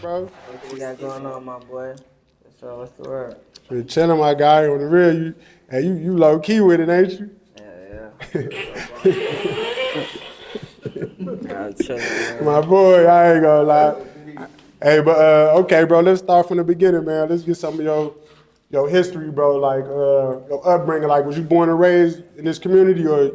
Bro, What you got going on, my boy? So what's the word? been chilling, my guy. On the real, you low key with it, ain't you? Yeah. I'm chilling, man. My boy, I ain't gonna lie. Hey, but okay, bro. Let's start from the beginning, man. Let's get some of your history, bro. Like your upbringing. Like, was you born and raised in this community, or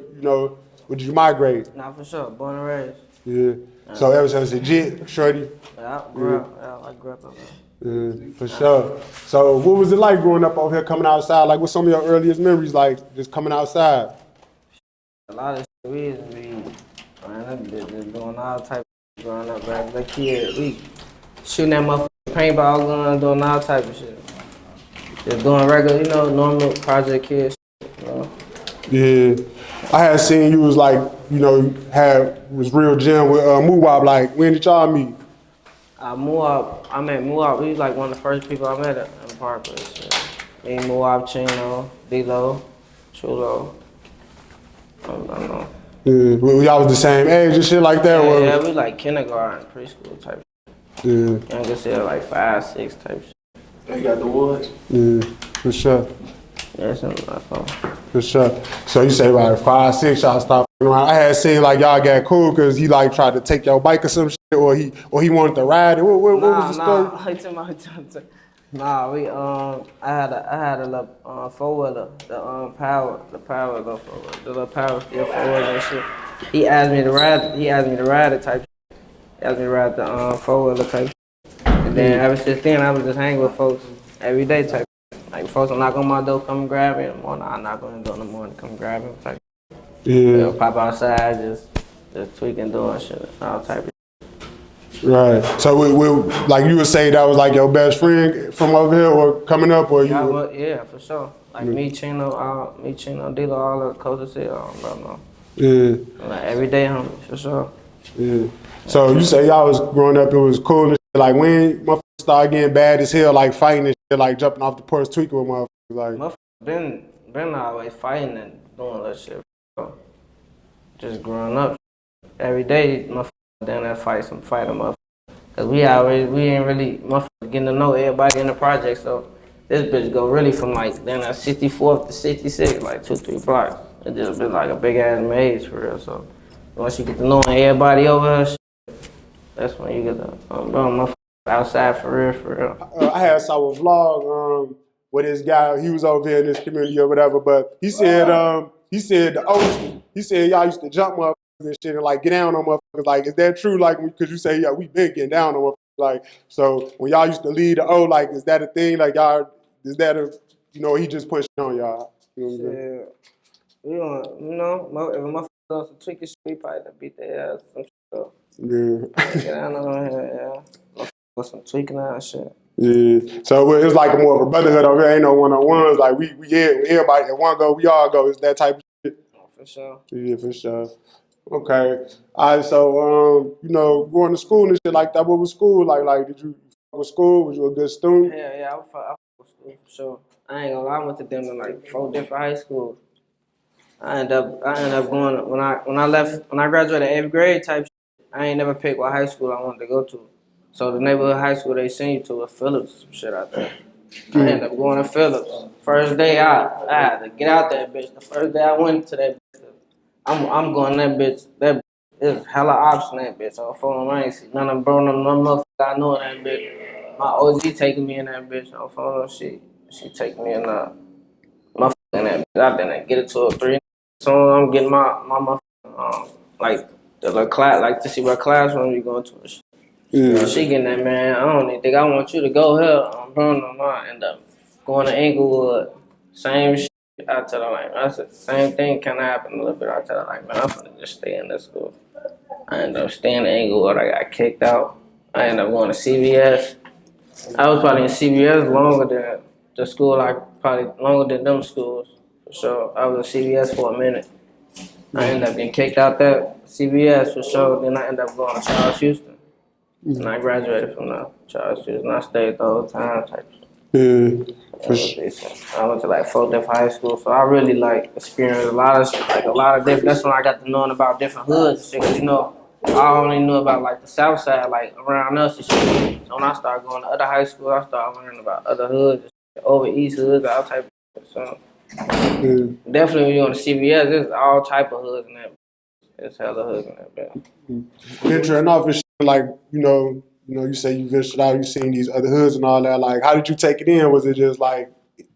did you migrate? Nah, for sure. Born and raised. Yeah. So ever since a jit, shorty. Yeah, I grew up. Yeah, I grew up over there. Yeah, for sure. So what was it like growing up over here, coming outside? Like, what's some of your earliest memories, like just coming outside? A lot of shit we used to be, man, them bitches doing all type of growing up, man. That kid, we shooting that motherfucking paintball gun, doing all type of shit. Just doing regular, normal project kids, Yeah, I had seen you was like, was real gym with Muwop. Like, when did y'all meet? Muwop, I met Muwop. He was like one of the first people I met in the park. Me, Muwop, Chino, D-Lo, Chulo. I don't know. Yeah, well, y'all was the same age and shit like that? Yeah, we like kindergarten, preschool type shit. Yeah. Youngest here like 5, 6 type shit. You got the woods? Yeah, for sure. Yeah, something like that. For sure. So you say about 5, 6, y'all stopped around. I had seen like y'all got cool because he like tried to take your bike or some shit, or he wanted to ride it. What was the story? Nah, I had a little 4-wheeler, the power little 4-wheeler, the little power steel 4-wheeler and shit. He asked me to ride it type shit. He asked me to ride the 4-wheeler type shit. And then ever since then, I was just hanging with folks every day type. Like folks will knock on my door, come grab me in the morning. I knock on the door in the morning, come grab him type. Yeah. They'll pop outside, just tweaking, doing shit, all type of. Right. So like you would say that was like your best friend from over here, or coming up, or you? Yeah, for sure. Like me, Chino, D-Lo, all the coaches here, bro. Yeah. Like every day, homie, for sure. Yeah. So you say y'all was growing up, it was cool and shit. Like when motherfuckers started getting bad as hell, like fighting and shit, like jumping off the porch, tweaking with motherfuckers, like. Motherfuckers been always fighting and doing that shit. Bro. Just growing up, every day, motherfuckers down there fight them motherfuckers. Cause we ain't really motherfuckers getting to know everybody in the project. So this bitch go really from like down at 64th to 66, like 2-3 blocks. It just been like a big ass maze for real. So once you get to know everybody over here, that's when you get the motherfuckers outside for real. I had saw a vlog with this guy. He was over here in this community or whatever, but he said y'all used to jump motherfuckers and shit and like get down on motherfuckers. Like, is that true? Like, because you say we been getting down on motherfuckers. Like, so when y'all used to lead the O, like, is that a thing? Like, y'all, is that he just pushing on y'all? Yeah, we don't, if a motherfucker does some tricky shit, we probably done beat their ass some shit up. Yeah. Get down on here, yeah. With some tweaking and shit. Yeah. So it's like more of a brotherhood over here. Ain't no one-on-ones. Like we everybody at one go, we all go. It's that type of shit. For sure. Yeah, for sure. Okay. All right. So going to school and shit like that. What was school like? Like, did you fuck with school? Was you a good student? Yeah. I fuck with school for sure. I ain't gonna lie. I went to them in like 4 different high schools. I ended up going when I graduated 8th grade type shit, I ain't never picked what high school I wanted to go to. So the neighborhood high school they sent you to was Phillips or some shit out there. I ended up going to Phillips. First day out, I had to get out that bitch. The first day I went to that bitch, I'm going that bitch. That is hella ops in that bitch. So phone I ain't see none of bro, no motherfucker I know in that bitch. My OG taking me in that bitch on phone she taking me in motherfucker in that bitch. I didn't get it to a 3. So I'm getting my like the little class, like to see what classroom you going to. Yeah. She getting that, man. I don't even think I want you to go here. Bro, I end up going to Inglewood. Same shit. I tell her like, I said, same thing kind of happened a little bit. I tell her like, man, I'm finna just stay in this school. I ended up staying in Inglewood. I got kicked out. I ended up going to CVS. I was probably in CVS longer than the school, like probably longer than them schools. For sure. I was in CVS for a minute. I ended up getting kicked out that CVS for sure. Then I ended up going to Charles Houston. And I graduated from the Charles Houston. I stayed the whole time type shit. Yeah. I went to like 4 different high schools, so I really like experienced a lot of different. That's when I got to knowing about different hoods and shit. 'Cause, I only knew about like the south side, like around us and shit. So when I started going to other high school, I started learning about other hoods, over east hoods, all type of shit. So definitely when you on the CBS, there's all type of hoods in that. There's hella hoods in that bitch. Venturing off and shit, like, you say you ventured out, you seen these other hoods and all that. Like, how did you take it in? Was it just like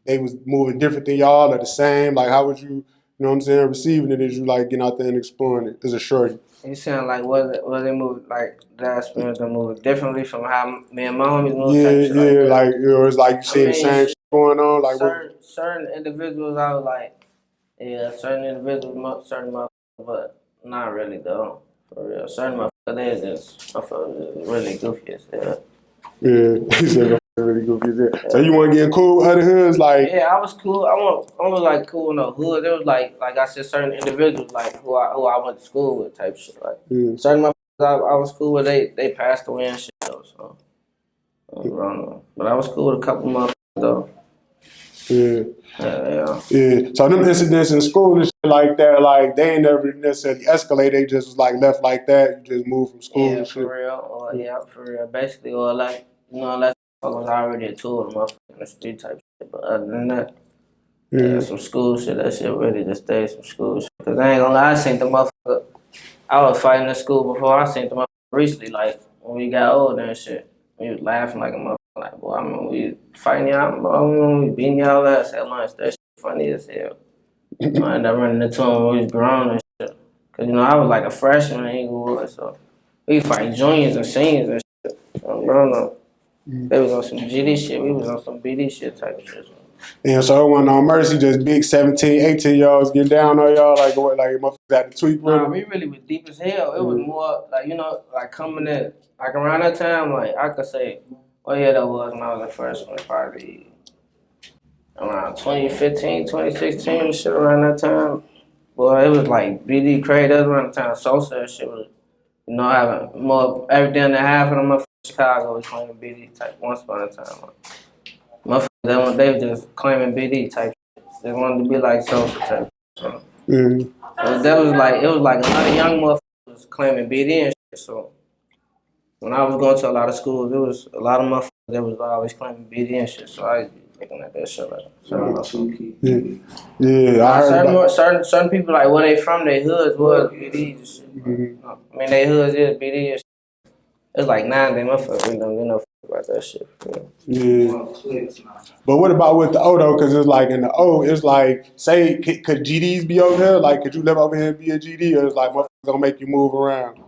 they was moving different than y'all or the same? Like, how was you, you know what I'm saying, receiving it as you like getting out there and exploring it as a shorty? You sound like was they moved like that experience to move differently from how me and my homies moved? Yeah, like it's like you see the same shit going on. Like certain individuals, I was like, yeah, certain individuals, certain motherfuckers, but not really though. For real, certain motherfuckers, they just motherfuckers really goofy as hell. Yeah, he said really goofy as hell. So you want to get cool with other hoods, like? Yeah, I was cool. I was like cool in the hood. It was like I said, certain individuals like who I went to school with type shit. Like certain motherfuckers I was cool with. They passed away and shit though. So I don't know. But I was cool with a couple motherfuckers though. Yeah. So them incidents in school and shit like that, like they ain't never necessarily escalate. They just was like left like that. You just moved from school and shit. For real. For real. Basically, or like unless I was already a tool of the motherfucker in the street type shit. But other than that. Yeah, some school shit. That shit really just stayed some school shit. Cause I ain't gonna lie, I seen the motherfucker. I was fighting in school before. I seen the motherfucker recently. Like when we got older and shit, we was laughing like a motherfucker. Like, boy, I mean, we fighting y'all, we beating y'all ass at lunch. That shit funny as hell. I ended up running into him when we was grown and shit. Cause I was like a freshman in Inglewood, so we fight juniors and seniors and shit. So, bro, they was on some GD shit. We was on some BD shit type shit. And so it wasn't no mercy, just big 17, 18-year-olds getting down on y'all, like what, like motherfuckers had to tweak with them? We really was deep as hell. It was more like, like coming in, like around that time, like I could say, that was when I was a freshman, probably around 2015, 2016, shit around that time. Boy, it was like BD crazy. That was around the time Sosa and shit was, having more, every day and a half of them motherfuckers in Chicago was claiming BD type once upon a time. Motherfuckers, they were just claiming BD type shit. They wanted to be like Sosa type. So. That was like, it was like a lot of young motherfuckers claiming BD and shit. So when I was going to a lot of schools, there was a lot of motherfuckers that was always claiming BD and shit. So I was looking at that shit like I heard certain people like where they from, their hoods was BD and shit. I mean, their hoods is BD and shit. It's like 9 day motherfuckers really don't get no fuck about that shit. But what about with the O though? Because it's like in the O, it's like, say, could GDs be over here? Like, could you live over here and be a GD? Or it's like motherfuckers gonna make you move around?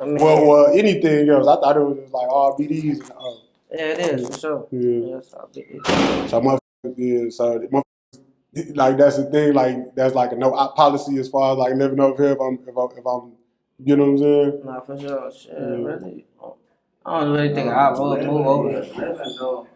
I mean, well, anything else. I thought it was just like all BDs and O. Yeah, it is for sure. Yeah, it's all BDs. So motherfuckers, motherfuckers, like that's the thing. Like that's like a no op policy as far as like living over here. If I'm, you know what I'm saying? Nah, for sure. Shit, really. I don't really think I would move over here. Right. So,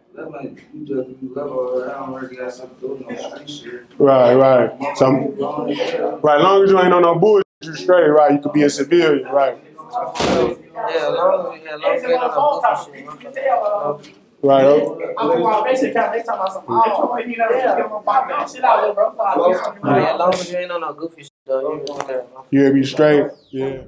right, long as you ain't on no bullshit, you straight, right? You could be a civilian, right? Yeah, long as you ain't on no bullshit. Right. As long as you ain't on no goofy shit, though, you'll be straight. Yeah.